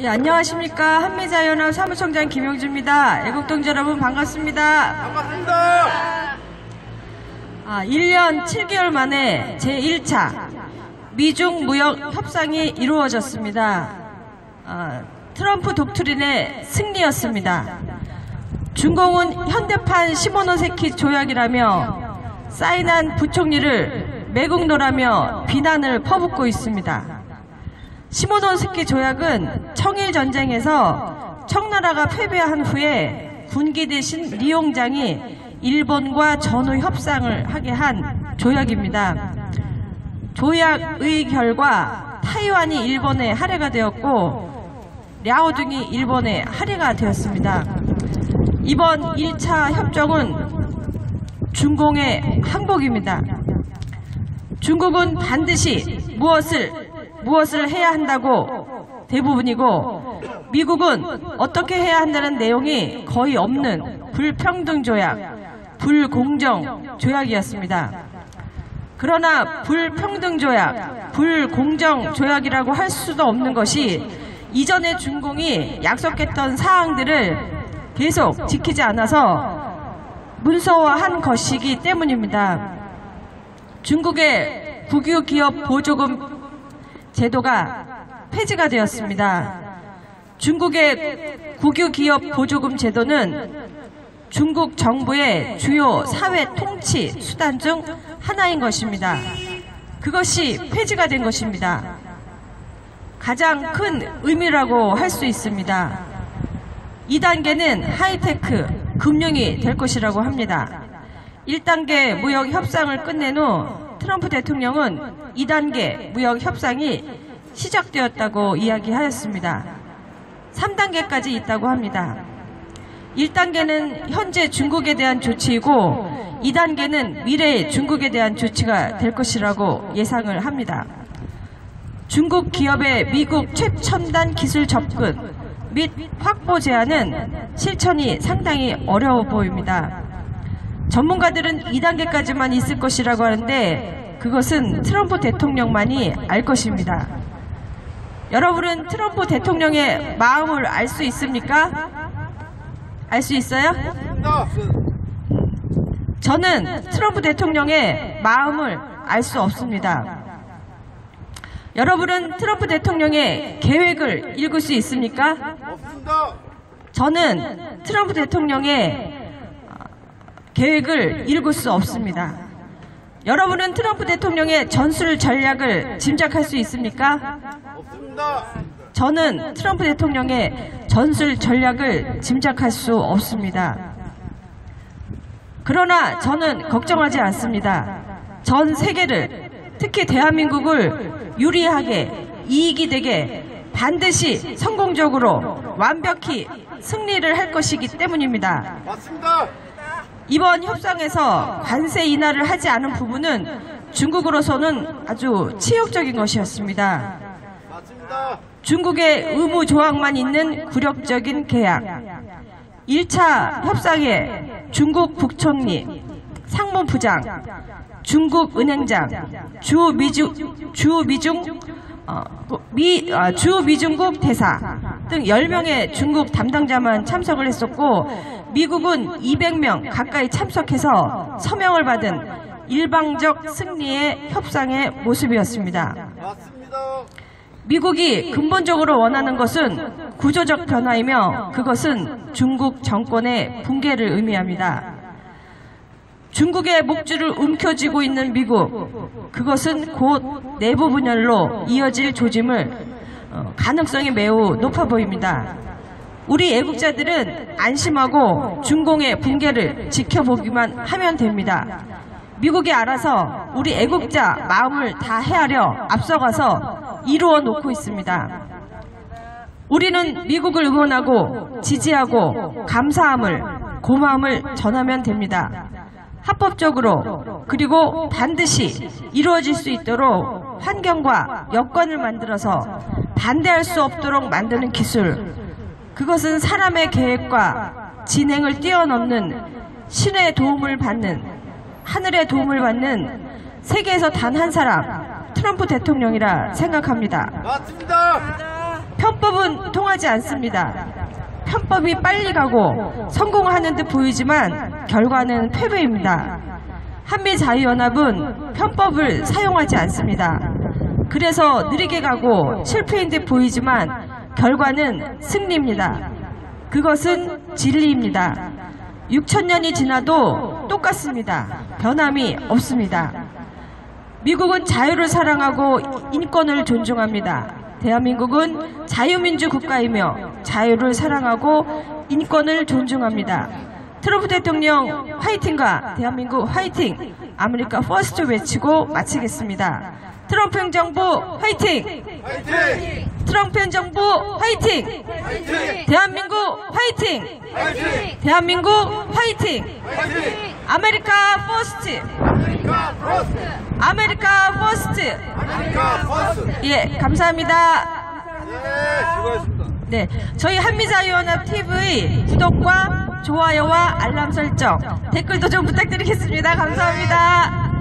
예, 안녕하십니까. 한미자연합 사무총장 김용주입니다. 애국동지 여러분 반갑습니다. 반갑습니다. 1년 7개월 만에 제1차 미중 무역 협상이 이루어졌습니다. 트럼프 독트린의 승리였습니다. 중공은 현대판 시모노세키 조약이라며 사인한 부총리를 매국노라며 비난을 퍼붓고 있습니다. 시모노세키 조약은 청일전쟁에서 청나라가 패배한 후에 군기 대신 리용장이 일본과 전후 협상을 하게 한 조약입니다. 조약의 결과 타이완이 일본의 할애가 되었고 랴오둥이 일본의 할애가 되었습니다. 이번 1차 협정은 중공의 항복입니다. 중국은 반드시 무엇을 해야 한다고 대부분이고 미국은 어떻게 해야 한다는 내용이 거의 없는 불평등 조약, 불공정 조약이었습니다. 그러나 불평등 조약, 불공정 조약이라고 할 수도 없는 것이 이전에 중공이 약속했던 사항들을 계속 지키지 않아서 문서화한 것이기 때문입니다. 중국의 국유기업 보조금 제도가 폐지가 되었습니다. 중국의 국유기업 보조금 제도는 중국 정부의 주요 사회 통치 수단 중 하나인 것입니다. 그것이 폐지가 된 것입니다. 가장 큰 의미라고 할 수 있습니다. 2단계는 하이테크, 금융이 될 것이라고 합니다. 1단계 무역 협상을 끝낸 후 트럼프 대통령은 2단계 무역 협상이 시작되었다고 이야기하였습니다. 3단계까지 있다고 합니다. 1단계는 현재 중국에 대한 조치이고 2단계는 미래의 중국에 대한 조치가 될 것이라고 예상을 합니다. 중국 기업의 미국 최첨단 기술 접근 및 확보 제한은 실천이 상당히 어려워 보입니다. 전문가들은 2단계까지만 있을 것이라고 하는데 그것은 트럼프 대통령만이 알 것입니다. 여러분은 트럼프 대통령의 마음을 알 수 있습니까? 알 수 있어요? 저는 트럼프 대통령의 마음을 알 수 없습니다. 여러분은 트럼프 대통령의 계획을 읽을 수 있습니까? 없습니다. 저는 트럼프 대통령의 계획을 읽을 수 없습니다. 여러분은 트럼프 대통령의 전술 전략을 짐작할 수 있습니까? 없습니다. 저는 트럼프 대통령의 전술 전략을 짐작할 수 없습니다. 그러나 저는 걱정하지 않습니다. 전 세계를, 특히 대한민국을 유리하게, 이익이 되게 반드시 성공적으로 완벽히 승리를 할 것이기 때문입니다. 맞습니다. 이번 협상에서 관세 인하를 하지 않은 부분은 중국으로서는 아주 치욕적인 것이었습니다. 맞습니다. 중국의 의무 조항만 있는 굴욕적인 계약. 1차 협상에 중국 국총리, 상무부장, 중국 은행장, 주미중국 대사 등 10명의 중국 담당자만 참석을 했었고 미국은 200명 가까이 참석해서 서명을 받은 일방적 승리의 협상의 모습이었습니다. 맞습니다. 미국이 근본적으로 원하는 것은 구조적 변화이며 그것은 중국 정권의 붕괴를 의미합니다. 중국의 목줄을 움켜쥐고 있는 미국, 그것은 곧 내부 분열로 이어질 조짐을 가능성이 매우 높아 보입니다. 우리 애국자들은 안심하고 중공의 붕괴를 지켜보기만 하면 됩니다. 미국이 알아서 우리 애국자 마음을 다 헤아려 앞서가서 이루어 놓고 있습니다. 우리는 미국을 응원하고 지지하고 감사함을, 고마움을 전하면 됩니다. 합법적으로 그리고 반드시 이루어질 수 있도록 환경과 여건을 만들어서 반대할 수 없도록 만드는 기술, 그것은 사람의 계획과 진행을 뛰어넘는 신의 도움을 받는, 하늘의 도움을 받는 세계에서 단 한 사람, 트럼프 대통령이라 생각합니다. 맞습니다. 헌법은 통하지 않습니다. 편법이 빨리 가고 성공하는 듯 보이지만 결과는 패배입니다. 한미자유연합은 편법을 사용하지 않습니다. 그래서 느리게 가고 실패인 듯 보이지만 결과는 승리입니다. 그것은 진리입니다. 6,000년이 지나도 똑같습니다. 변함이 없습니다. 미국은 자유를 사랑하고 인권을 존중합니다. 대한민국은 자유민주 국가이며 자유를 사랑하고 인권을 존중합니다. 트럼프 대통령 화이팅과 대한민국 화이팅! 아메리카 퍼스트 외치고 마치겠습니다. 트럼프 행정부 화이팅! 화이팅! 트럼프 행정부 화이팅! 화이팅! 대한민국 화이팅! 화이팅! 대한민국 화이팅! 화이팅! 아메리카 퍼스트! 아메리카 퍼스트! 아메리카 퍼스트! 아메리카 퍼스트! 예, 감사합니다. 네, 수고하셨습니다. 네, 저희 한미자유연합 TV 구독과 좋아요와 알람 설정, 댓글도 좀 부탁드리겠습니다. 감사합니다.